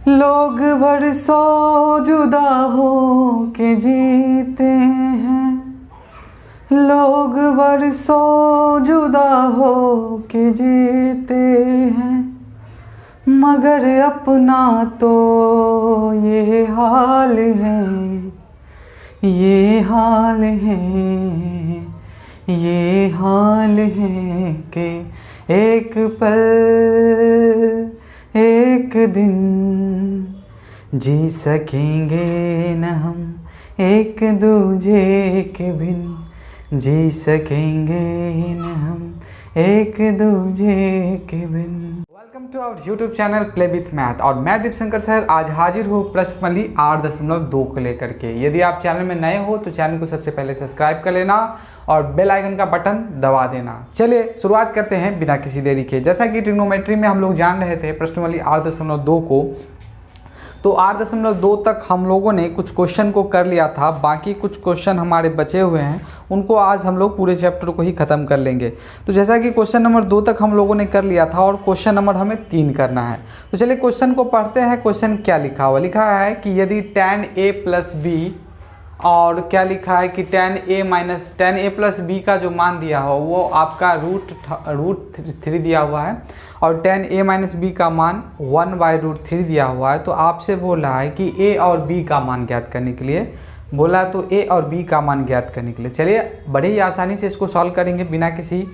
लोग बरसों जुदा हो के जीते हैं, लोग बरसों जुदा हो के जीते हैं, मगर अपना तो ये हाल है, ये हाल है, ये हाल है कि एक पल एक दिन जी सकेंगे न हम एक दूजे के बिन, जी सकेंगे न हम एक दूजे के बिन। Welcome to our YouTube channel play with math और मैं दीपशंकर सर आज हाजिर हूँ प्रश्नमली 8.2 को लेकर के। यदि आप चैनल में नए हो तो चैनल को सबसे पहले सब्सक्राइब कर लेना और बेल आइकन का बटन दबा देना। चलिए शुरुआत करते हैं बिना किसी देरी के। जैसा कि ट्रिग्नोमेट्री में हम लोग जान रहे थे प्रश्नमली 8.2 को, तो 8.2 तक हम लोगों ने कुछ क्वेश्चन को कर लिया था। बाकी कुछ क्वेश्चन हमारे बचे हुए हैं, उनको आज हम लोग पूरे चैप्टर को ही ख़त्म कर लेंगे। तो जैसा कि क्वेश्चन नंबर 2 तक हम लोगों ने कर लिया था और क्वेश्चन नंबर हमें 3 करना है। तो चलिए क्वेश्चन को पढ़ते हैं। क्वेश्चन क्या लिखा हुआ, लिखा है कि यदि tan a प्लस बी और क्या लिखा है कि tan a प्लस बी का जो मान दिया हो वो आपका रूट 3 दिया हुआ है और tan a माइनस बी का मान 1/√3 दिया हुआ है। तो आपसे बोला है कि a और b का मान ज्ञात करने के लिए, बोला तो a और b का मान ज्ञात करने के लिए। चलिए बड़े ही आसानी से इसको सॉल्व करेंगे बिना किसी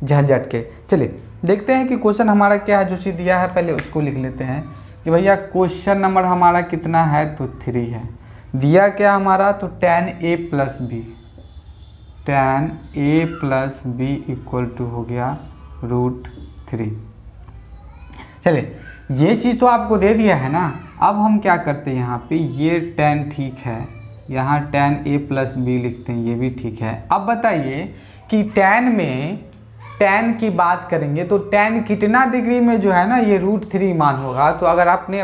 झंझट के। चलिए देखते हैं कि क्वेश्चन हमारा क्या है। जो चीज़ दिया है पहले उसको लिख लेते हैं कि भैया क्वेश्चन नंबर हमारा कितना है, तो 3 है। दिया क्या हमारा, तो tan a plus B equal to हो गया √3। चलिए ये चीज़ तो आपको दे दिया है ना। अब हम क्या करते हैं, यहाँ पे ये tan ठीक है, यहाँ tan a प्लस बी लिखते हैं, ये भी ठीक है। अब बताइए कि tan में tan की बात करेंगे तो tan कितना डिग्री में जो है ना ये √3 मान होगा। तो अगर आपने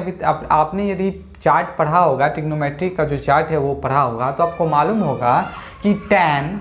यदि चार्ट पढ़ा होगा, ट्रिग्नोमेट्री का जो चार्ट है वो पढ़ा होगा, तो आपको मालूम होगा कि tan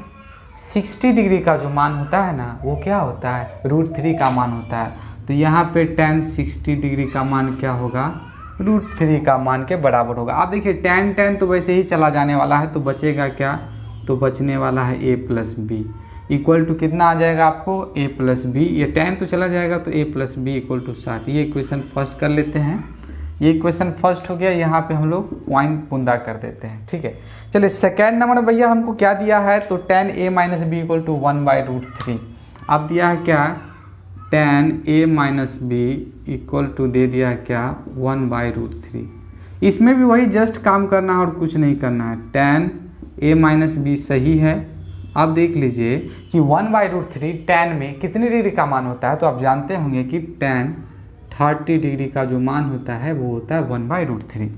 60 डिग्री का जो मान होता है ना वो क्या होता है, √3 का मान होता है। तो यहाँ पे tan 60 डिग्री का मान क्या होगा, √3 का मान के बराबर होगा। आप देखिए tan तो वैसे ही चला जाने वाला है, तो बचेगा क्या, तो बचने वाला है a plus B equal to कितना आ जाएगा आपको, a प्लस बी। ये tan तो चला जाएगा तो a plus B equal to 60। ये इक्वेशन फर्स्ट कर लेते हैं। ये इक्वेशन फर्स्ट हो गया, यहाँ पे हम लोग पॉइंट बुंदा कर देते हैं, ठीक है। चलिए सेकेंड नंबर भैया हमको क्या दिया है, तो tan a minus B equal to 1/√3। अब दिया है क्या, tan a minus B equal to दे दिया है क्या, 1/√3। इसमें भी वही जस्ट काम करना है और कुछ नहीं करना है। tan a माइनस बी सही है। अब देख लीजिए कि 1/√3 tan में कितनी डिग्री का मान होता है, तो आप जानते होंगे कि tan 30 डिग्री का जो मान होता है वो होता है 1/√3।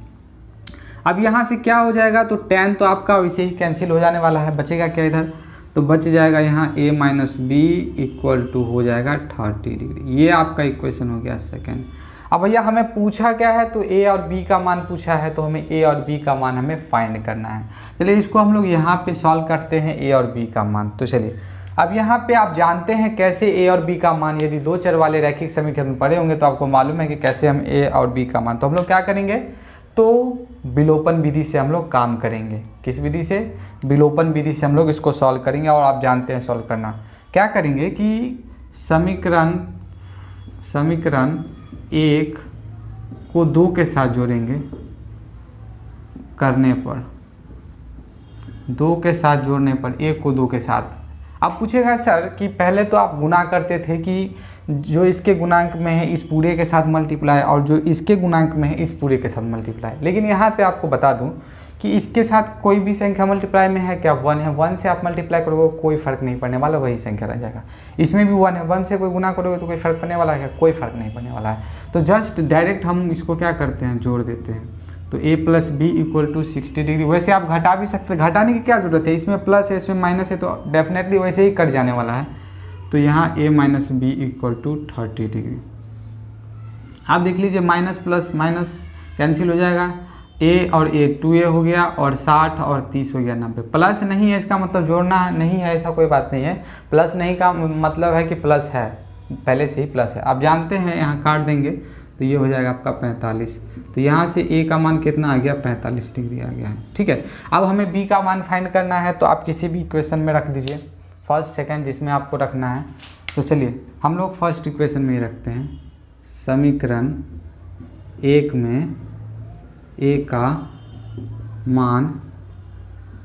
अब यहाँ से क्या हो जाएगा, तो tan तो आपका वैसे ही कैंसिल हो जाने वाला है, बचेगा क्या इधर, तो बच जाएगा यहाँ a minus B equal to हो जाएगा 30 डिग्री। ये आपका इक्वेशन हो गया सेकेंड। अब भैया हमें पूछा क्या है, तो a और b का मान पूछा है, तो हमें a और b का मान हमें फाइंड करना है। चलिए इसको हम लोग यहाँ पे सॉल्व करते हैं a और b का मान। तो चलिए अब यहाँ पे आप जानते हैं कैसे a और b का मान, यदि 2 चर वाले रैखिक समीकरण पढ़े होंगे तो आपको मालूम है कि कैसे हम a और b का मान, तो हम लोग क्या करेंगे, तो विलोपन विधि से हम लोग काम करेंगे। किस विधि से, विलोपन विधि से हम लोग इसको सॉल्व करेंगे। और आप जानते हैं सॉल्व करना क्या करेंगे कि समीकरण 1 को 2 के साथ जोड़ेंगे, करने पर 2 के साथ जोड़ने पर 1 को 2 के साथ। अब पूछेगा सर कि पहले तो आप गुना करते थे कि जो इसके गुणांक में है इस पूरे के साथ मल्टीप्लाई और जो इसके गुणांक में है इस पूरे के साथ मल्टीप्लाई। लेकिन यहाँ पे आपको बता दूँ कि इसके साथ कोई भी संख्या मल्टीप्लाई में है क्या, 1 है, 1 से आप मल्टीप्लाई करोगे कोई फ़र्क नहीं पड़ने वाला, वही संख्या रह जाएगा। इसमें भी 1 है, 1 से कोई गुना करोगे तो कोई फ़र्क पड़ने वाला है, कोई फ़र्क नहीं पड़ने वाला है। तो जस्ट डायरेक्ट हम इसको क्या करते हैं, जोड़ देते हैं। तो a plus B equal to 60 degree. वैसे आप घटा भी सकते हैं, घटाने की क्या ज़रूरत है, इसमें प्लस है इसमें माइनस है तो डेफिनेटली वैसे ही कट जाने वाला है। तो यहाँ a minus B equal to 30 degree. आप देख लीजिए माइनस प्लस माइनस कैंसिल हो जाएगा, a और a 2a हो गया और 60 और 30 हो गया 90। प्लस नहीं है इसका मतलब जोड़ना नहीं है, ऐसा कोई बात नहीं है। प्लस नहीं का मतलब है कि प्लस है, पहले से ही प्लस है। आप जानते हैं, यहाँ काट देंगे तो ये हो जाएगा आपका 45। तो यहाँ से ए का मान कितना आ गया, 45 डिग्री आ गया है। ठीक है, अब हमें बी का मान फाइंड करना है, तो आप किसी भी इक्वेशन में रख दीजिए, फर्स्ट सेकंड जिसमें आपको रखना है। तो चलिए हम लोग फर्स्ट इक्वेशन में ही रखते हैं, समीकरण 1 में ए का मान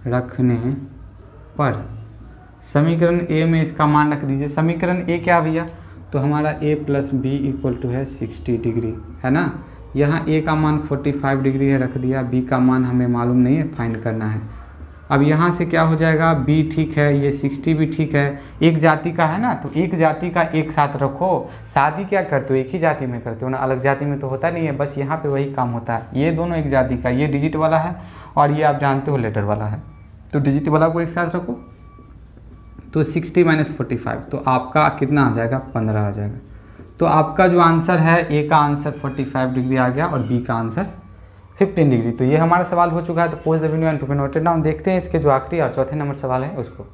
रखने पर, समीकरण ए में इसका मान रख दीजिए। समीकरण ए क्या भैया, तो हमारा a plus B equal to है 60 डिग्री, है ना। यहाँ a का मान 45 डिग्री है, रख दिया। b का मान हमें मालूम नहीं है, फाइंड करना है। अब यहाँ से क्या हो जाएगा, b ठीक है, ये 60 भी ठीक है, एक जाति का है ना, तो एक जाति का एक साथ रखो। शादी क्या करते हो, एक ही जाति में करते हो ना, अलग जाति में तो होता नहीं है। बस यहाँ पे वही काम होता है, ये दोनों एक जाति का, ये डिजिट वाला है और ये आप जानते हो लेटर वाला है, तो डिजिट वाला को एक साथ रखो। तो 60 माइनस 45, तो आपका कितना आ जाएगा, 15 आ जाएगा। तो आपका जो आंसर है, ए का आंसर 45 डिग्री आ गया और बी का आंसर 15 डिग्री। तो ये हमारा सवाल हो चुका है। तो pause the video and to be noted down. देखते हैं इसके जो आखिरी और चौथे नंबर सवाल है उसको।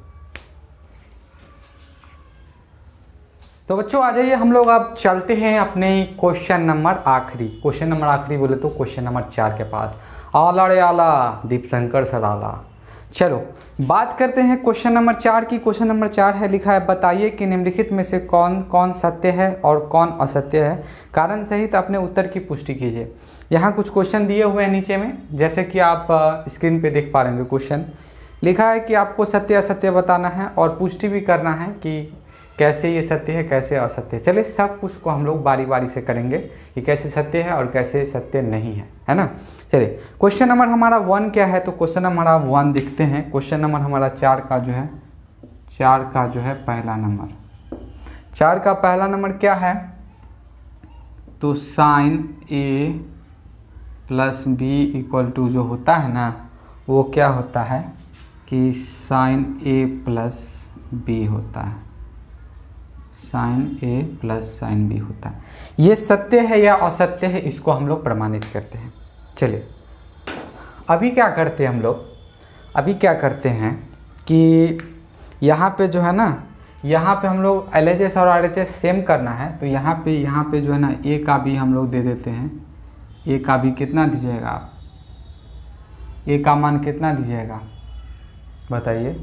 तो बच्चों आ जाइए, हम लोग अब चलते हैं अपने क्वेश्चन नंबर आखिरी, क्वेश्चन नंबर आखिरी बोले तो क्वेश्चन नंबर 4 के पास। आला रे आला, दीपशंकर सर आला। चलो बात करते हैं क्वेश्चन नंबर 4 की। क्वेश्चन नंबर 4 है, लिखा है बताइए कि निम्नलिखित में से कौन कौन सत्य है और कौन असत्य है, कारण सहित अपने उत्तर की पुष्टि कीजिए। यहाँ कुछ क्वेश्चन दिए हुए हैं नीचे में, जैसे कि आप स्क्रीन पे देख पा रहे होंगे। क्वेश्चन लिखा है कि आपको सत्य असत्य बताना है और पुष्टि भी करना है कि कैसे ये सत्य है कैसे असत्य है। चलिए सब कुछ को हम लोग बारी बारी से करेंगे कि कैसे सत्य है और कैसे सत्य नहीं है, है ना। चलिए क्वेश्चन नंबर हमारा 1 क्या है, तो क्वेश्चन नंबर हमारा 1 दिखते हैं। क्वेश्चन नंबर हमारा 4 का जो है, 4 का जो है पहला नंबर, 4 का पहला नंबर क्या है, तो sine A plus B equal to जो होता है ना, वो क्या होता है कि साइन ए प्लस बी होता है, sign A plus sine B होता है। ये सत्य है या असत्य है, इसको हम लोग प्रमाणित करते हैं। चलिए अभी क्या करते हैं हम लोग, अभी क्या करते हैं कि यहाँ पे जो है ना, यहाँ पे हम लोग LHS और RHS सेम करना है। तो यहाँ पे जो है ना, ए का भी हम लोग दे देते हैं। ए का भी कितना दीजिएगा आप, ए का मान कितना दीजिएगा बताइए।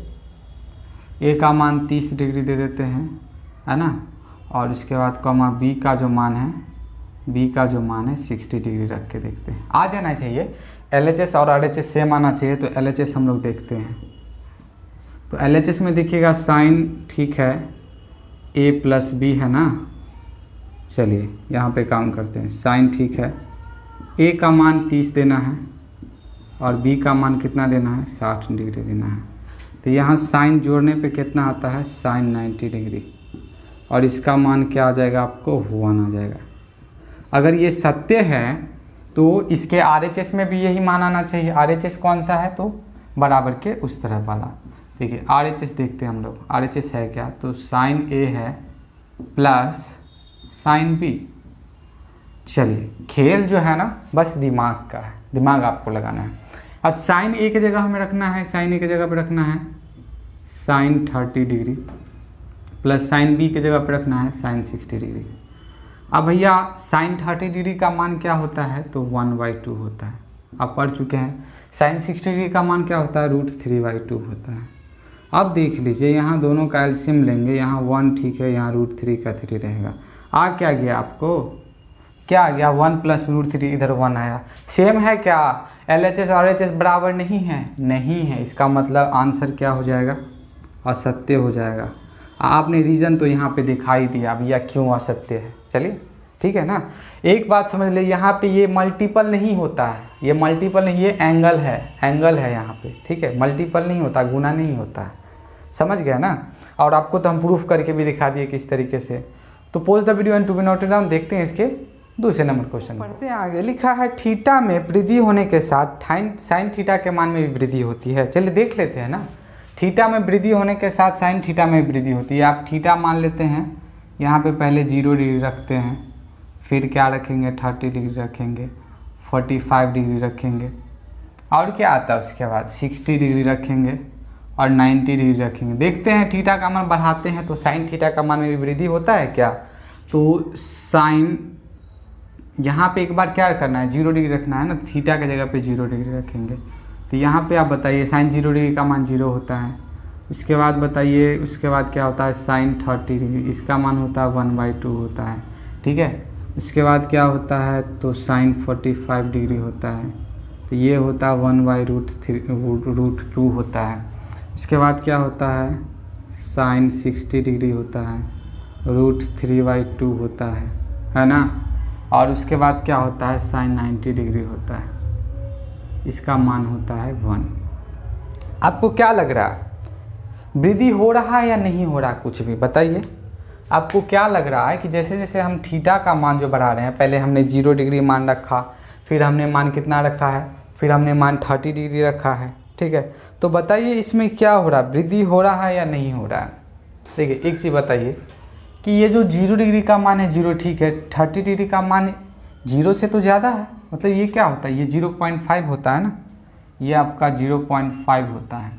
ए का मान 30 डिग्री दे देते हैं, है ना। और इसके बाद कॉमा बी का जो मान है, बी का जो मान है 60 डिग्री रख के देखते हैं। आ जाना चाहिए, LHS और RHS सेम आना चाहिए। तो LHS हम लोग देखते हैं। तो LHS में देखिएगा साइन ठीक है, ए प्लस बी है ना। चलिए यहाँ पे काम करते हैं, साइन ठीक है, ए का मान 30 देना है और बी का मान कितना देना है, 60 डिग्री देना है। तो यहाँ साइन जोड़ने पे कितना आता है, साइन 90 डिग्री, और इसका मान क्या आ जाएगा आपको, 1 आ जाएगा। अगर ये सत्य है तो इसके RHS में भी यही मान आना चाहिए। RHS कौन सा है, तो बराबर के उस तरफ वाला। देखिए RHS देखते हैं हम लोग, RHS है क्या, तो साइन ए है प्लस साइन बी। चलिए खेल जो है ना बस दिमाग का है, दिमाग आपको लगाना है। अब साइन ए की जगह हमें रखना है, साइन ए की जगह पे रखना है sine 30 degree plus sine B की जगह पे रखना है साइन 60 डिग्री। अब भैया साइन 30 डिग्री का मान क्या होता है, तो 1/2 होता है, आप पढ़ चुके हैं। साइन 60 डिग्री का मान क्या होता है, √3/2 होता है। अब देख लीजिए यहाँ दोनों का एलसीएम लेंगे, यहाँ 1 ठीक है, यहाँ √3 का 3 रहेगा। आ क्या गया आपको, क्या आ गया, 1 प्लस √3, इधर 1 आया। सेम है क्या, LHS और RHS बराबर नहीं है, नहीं है। इसका मतलब आंसर क्या हो जाएगा, असत्य हो जाएगा। आपने रीज़न तो यहाँ पे दिखाई दिया भैया क्यों असत्य है। चलिए ठीक है ना। एक बात समझ ले, यहाँ पे ये मल्टीपल नहीं होता है, ये मल्टीपल नहीं, ये एंगल है, एंगल है यहाँ पे, ठीक है। मल्टीपल नहीं होता, गुना नहीं होता है, समझ गया ना। और आपको तो हम प्रूफ करके भी दिखा दिए किस तरीके से। तो pause the video and to be noted down. देखते हैं इसके दूसरे नंबर क्वेश्चन पढ़ते हैं आगे। लिखा है थीटा में वृद्धि होने के साथ साइन थीटा के मान में भी वृद्धि होती है। चलिए देख लेते हैं ना। थीटा में वृद्धि होने के साथ साइन थीटा में वृद्धि होती है। आप थीटा मान लेते हैं, यहाँ पे पहले 0 डिग्री रखते हैं, फिर क्या रखेंगे 30 डिग्री रखेंगे, 45 डिग्री रखेंगे, और क्या आता है उसके बाद 60 डिग्री रखेंगे और 90 डिग्री रखेंगे। देखते हैं थीटा का मान बढ़ाते हैं तो साइन थीटा का मान में भी वृद्धि होता है क्या, तो साइन यहाँ पे एक बार क्या करना है, 0 डिग्री रखना है ना, थीटा की जगह पे 0 डिग्री रखेंगे। तो यहाँ पे आप बताइए साइन 0 डिग्री का मान 0 होता है। उसके बाद बताइए, उसके बाद क्या होता है, साइन 30 डिग्री, इसका मान होता है 1/2 होता है, ठीक है। उसके बाद क्या होता है, तो साइन 45 डिग्री होता है, तो ये होता है 1/√2 होता है। उसके बाद क्या होता है, साइन 60 डिग्री होता है, √3/2 होता है ना। और उसके बाद क्या होता है, साइन 90 डिग्री होता है, इसका मान होता है 1। आपको क्या लग रहा है, वृद्धि हो रहा है या नहीं हो रहा, कुछ भी बताइए। आपको क्या लग रहा है कि जैसे जैसे हम थीटा का मान जो बढ़ा रहे हैं, पहले हमने 0 डिग्री मान रखा, फिर हमने मान कितना रखा है, फिर हमने मान 30 डिग्री रखा है, ठीक है। तो बताइए इसमें क्या हो रहा है, वृद्धि हो रहा है या नहीं हो रहा है। देखिए एक चीज़ बताइए कि ये जो 0 डिग्री का मान है 0, ठीक है, 30 डिग्री का मान 0 से तो ज़्यादा है, मतलब ये क्या होता है, ये 0.5 होता है ना, ये आपका 0.5 होता है,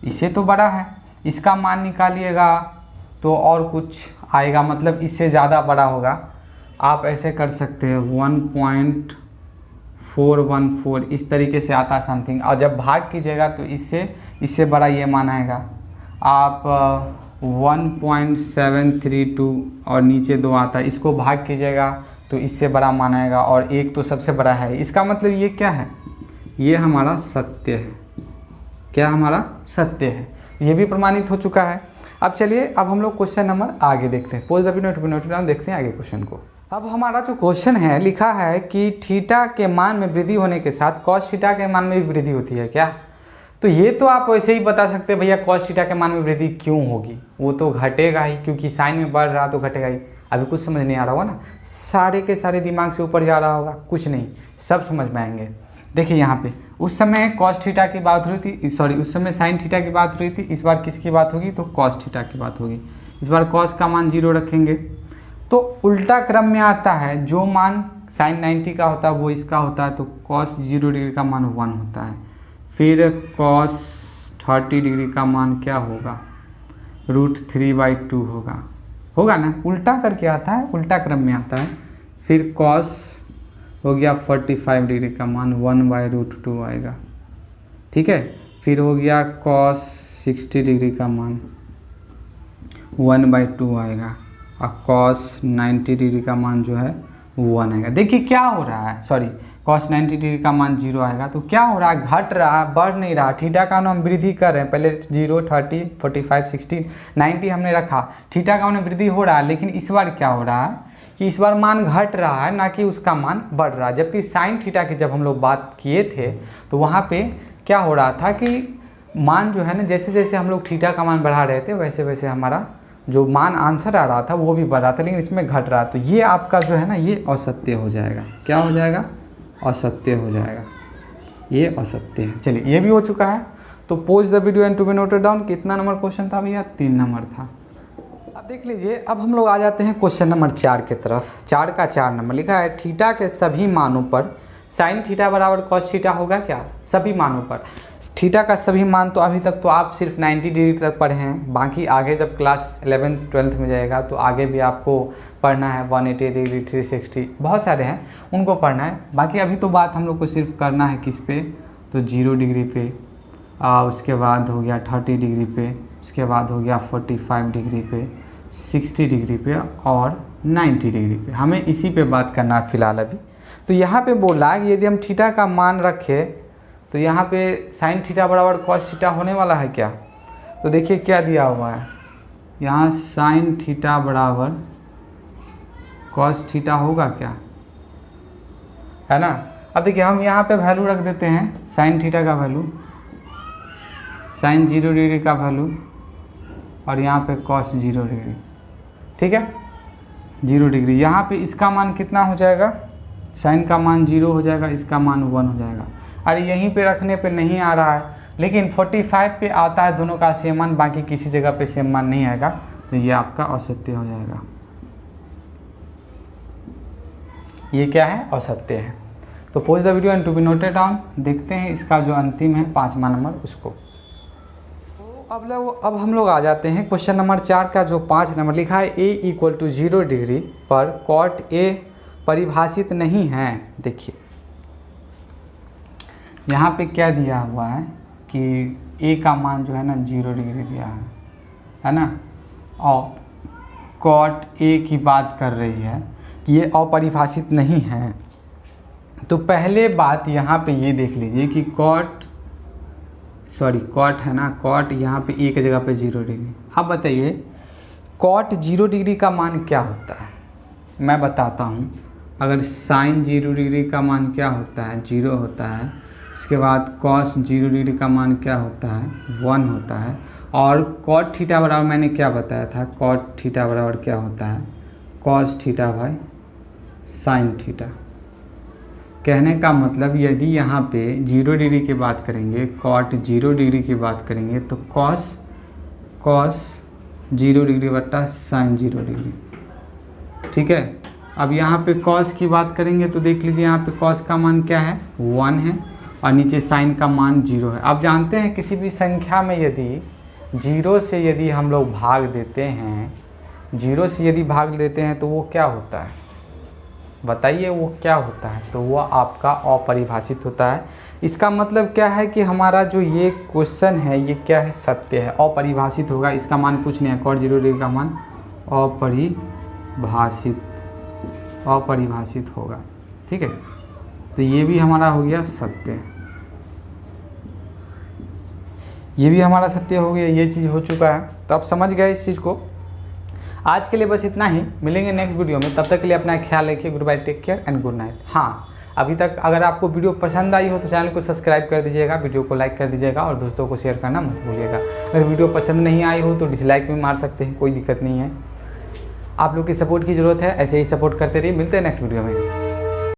इससे तो बड़ा है। इसका मान निकालिएगा तो और कुछ आएगा, मतलब इससे ज़्यादा बड़ा होगा। आप ऐसे कर सकते हैं 1.414 इस तरीके से आता है समथिंग, और जब भाग कीजिएगा तो इससे बड़ा ये मान आएगा। आप 1.732 और नीचे 2 आता है, इसको भाग कीजिएगा तो इससे बड़ा मान आएगा, और 1 तो सबसे बड़ा है। इसका मतलब ये क्या है, ये हमारा सत्य है। क्या हमारा सत्य है, ये भी प्रमाणित हो चुका है। अब चलिए, अब हम लोग क्वेश्चन नंबर आगे देखते हैं। Pose the video note down, देखते हैं आगे क्वेश्चन को। अब हमारा जो क्वेश्चन है, लिखा है कि थीटा के मान में वृद्धि होने के साथ कॉस थीटा के मान में भी वृद्धि होती है क्या। तो ये तो आप वैसे ही बता सकते हैं भैया कॉस थीटा के मान में वृद्धि क्यों होगी, वो तो घटेगा ही, क्योंकि साइन में बढ़ रहा तो घटेगा ही। अभी कुछ समझ नहीं आ रहा होगा ना, सारे के सारे दिमाग से ऊपर जा रहा होगा, कुछ नहीं, सब समझ में आएंगे। देखिए यहाँ पे उस समय कॉस थीटा की बात हुई थी, सॉरी उस समय साइन थीटा की बात हुई थी, इस बार किसकी बात होगी, तो कॉस थीटा की बात होगी। इस बार कॉस का मान 0 रखेंगे तो उल्टा क्रम में आता है, जो मान साइन 90 का होता है वो इसका होता है, तो कॉस 0 डिग्री का मान 1 होता है। फिर कॉस 30 डिग्री का मान क्या होगा, √3/2 होगा ना, उल्टा करके आता है, उल्टा क्रम में आता है। फिर कॉस हो गया 45 डिग्री का मान 1/√2 आएगा, ठीक है। फिर हो गया कॉस 60 डिग्री का मान 1/2 आएगा, और कॉस 90 डिग्री का मान जो है 1 आएगा। देखिए क्या हो रहा है, सॉरी कॉस 90 डिग्री का मान 0 आएगा, तो क्या हो रहा है, घट रहा है, बढ़ नहीं रहा। थीटा का हम वृद्धि कर रहे हैं, पहले 0, 30, 45, 60, 90 हमने रखा, थीटा का वृद्धि हो रहा है। लेकिन इस बार क्या हो रहा है कि इस बार मान घट रहा है, ना कि उसका मान बढ़ रहा है। जबकि साइन थीटा की जब हम लोग बात किए थे तो वहाँ पे क्या हो रहा था कि मान जो है ना, जैसे जैसे हम लोग थीटा का मान बढ़ा रहे थे वैसे वैसे हमारा जो मान आंसर आ रहा था वो भी बढ़ रहा था, लेकिन इसमें घट रहा। तो ये आपका जो है ना, ये असत्य हो जाएगा। क्या हो जाएगा, असत्य हो जाएगा, ये असत्य है। चलिए ये भी हो चुका है। तो pause the video and to be noted down. कितना नंबर क्वेश्चन था भैया, 3 नंबर था। अब देख लीजिए, अब हम लोग आ जाते हैं क्वेश्चन नंबर 4 की तरफ। 4 का 4 नंबर लिखा है, थीटा के सभी मानों पर साइन थीटा बराबर कॉस थीटा होगा क्या। सभी मानों पर थीटा का सभी मान, तो अभी तक तो आप सिर्फ 90 डिग्री तक पढ़े हैं, बाकी आगे जब क्लास 11th 12th में जाएगा तो आगे भी आपको पढ़ना है। 180 डिग्री, 360, बहुत सारे हैं, उनको पढ़ना है। बाकी अभी तो बात हम लोग को सिर्फ करना है किस पे, तो 0 डिग्री पे, उसके बाद हो गया 30 डिग्री पे, उसके बाद हो गया 45 डिग्री पे, 60 डिग्री पे और 90 डिग्री पे। हमें इसी पे बात करना है फिलहाल अभी। तो यहाँ पे बोला कि यदि हम थीटा का मान रखें तो यहाँ पे साइन थीटा बराबर कॉस थीटा होने वाला है क्या। तो देखिए क्या दिया हुआ है, यहाँ साइन थीटा बराबर कॉस थीटा होगा क्या, है ना। अब देखिए हम यहाँ पे वैल्यू रख देते हैं, साइन थीटा का वैल्यू, साइन 0 डिग्री का वैल्यू, और यहाँ पे कॉस 0 डिग्री, ठीक है, 0 डिग्री। यहाँ पे इसका मान कितना हो जाएगा, साइन का मान 0 हो जाएगा, इसका मान 1 हो जाएगा। अरे यहीं पे रखने पे नहीं आ रहा है, लेकिन 45 पे आता है, दोनों का सेम मान, बाकी किसी जगह पे सेम मान नहीं आएगा, तो ये आपका असत्य हो जाएगा। ये क्या है, असत्य है। तो pause the video and to be noted down. देखते हैं इसका जो अंतिम है 5वां नंबर उसको। अब हम लोग आ जाते हैं क्वेश्चन नंबर 4 का जो 5 नंबर लिखा है, a = 0 डिग्री पर कॉट a परिभाषित नहीं है। देखिए यहाँ पे क्या दिया हुआ है कि a का मान जो है ना 0 डिग्री दिया है ना, और कॉट a की बात कर रही है कि ये अपरिभाषित नहीं है। तो पहले बात यहाँ पे ये देख लीजिए कि कॉट है ना, कॉट यहाँ पे एक जगह पे 0 डिग्री। अब बताइए कॉट 0 डिग्री का मान क्या होता है, मैं बताता हूँ। अगर साइन 0 डिग्री का मान क्या होता है, 0 होता है। उसके बाद कॉस 0 डिग्री का मान क्या होता है, 1 होता है। और कॉट थीटा बराबर मैंने क्या बताया था, कॉट थीटा बराबर क्या होता है, cos theta by sine theta. कहने का मतलब यदि यहाँ पे 0 डिग्री की बात करेंगे, कॉट 0 डिग्री की बात करेंगे तो कॉस 0 डिग्री बटा साइन 0 डिग्री, ठीक है। अब यहाँ पे कॉस की बात करेंगे तो देख लीजिए यहाँ पे कॉस का मान क्या है, 1 है, और नीचे साइन का मान 0 है। आप जानते हैं किसी भी संख्या में यदि 0 से यदि हम लोग भाग देते हैं, 0 से यदि भाग लेते हैं तो वो क्या होता है, बताइए वो क्या होता है, तो वो आपका अपरिभाषित होता है। इसका मतलब क्या है कि हमारा जो ये क्वेश्चन है ये क्या है, सत्य है, अपरिभाषित होगा। इसका मान कुछ नहीं है, कॉट 0 डिग्री का मान अपरिभाषित होगा, ठीक है। तो ये भी हमारा हो गया सत्य, ये भी हमारा सत्य हो गया, ये चीज़ हो चुका है। तो आप समझ गए इस चीज़ को। आज के लिए बस इतना ही, मिलेंगे नेक्स्ट वीडियो में। तब तक के लिए अपना ख्याल रखिए। Goodbye, take care and good night. हाँ, अभी तक अगर आपको वीडियो पसंद आई हो तो चैनल को सब्सक्राइब कर दीजिएगा, वीडियो को लाइक कर दीजिएगा और दोस्तों को शेयर करना मत भूलिएगा। अगर वीडियो पसंद नहीं आई हो तो डिसलाइक भी मार सकते हैं, कोई दिक्कत नहीं है। आप लोग की सपोर्ट की ज़रूरत है, ऐसे ही सपोर्ट करते रहिए। मिलते हैं नेक्स्ट वीडियो में।